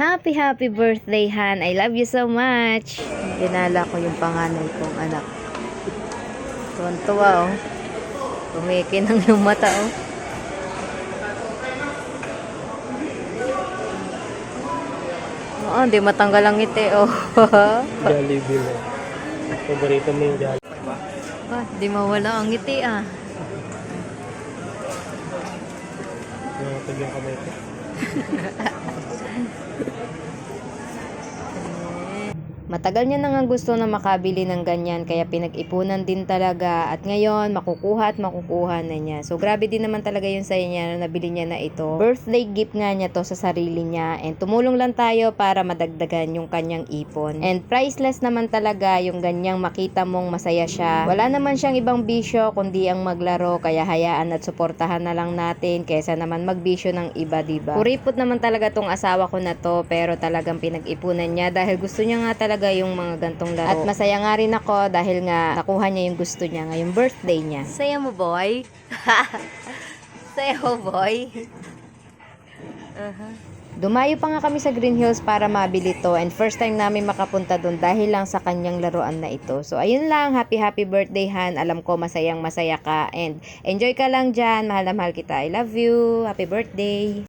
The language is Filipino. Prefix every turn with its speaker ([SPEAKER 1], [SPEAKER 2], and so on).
[SPEAKER 1] Happy birthday, Han. I love you so much. Dinala ko yung panganay kong anak. Tuwan-tuwa, oh. Kumikinang yung mata, oh. Oo, hindi matanggal ang ngiti, oh.
[SPEAKER 2] Jollibee mo. Paborito mo yung Jollibee.
[SPEAKER 1] Di mawala ang ngiti, ah.
[SPEAKER 2] Nakapag yung kamay ko.
[SPEAKER 1] Matagal niya na nga gusto na makabili ng ganyan, kaya pinag-ipunan din talaga, at ngayon makukuha na niya. So grabe din naman talaga yung saya niya na nabili niya na ito. Birthday gift nga niya to sa sarili niya, and tumulong lang tayo para madagdagan yung kanyang ipon. And priceless naman talaga yung ganyang makita mong masaya siya. Wala naman siyang ibang bisyo kundi ang maglaro, kaya hayaan at suportahan na lang natin kaysa naman magbisyo ng iba, diba? Kuripot naman talaga tong asawa ko na to, pero talagang pinag-ipunan niya dahil gusto niya nga talaga yung mga gantong laro. At masaya nga rin ako dahil nga nakuha niya yung gusto niya ngayong birthday niya. Saya mo, boy? Saya mo, boy? Dumayo pa nga kami sa Green Hills para mabili to, and first time namin makapunta dun dahil lang sa kanyang laruan na ito. So ayun lang, happy birthday, Han. Alam ko masayang masaya ka, and enjoy ka lang dyan. Mahal na mahal kita. I love you. Happy birthday.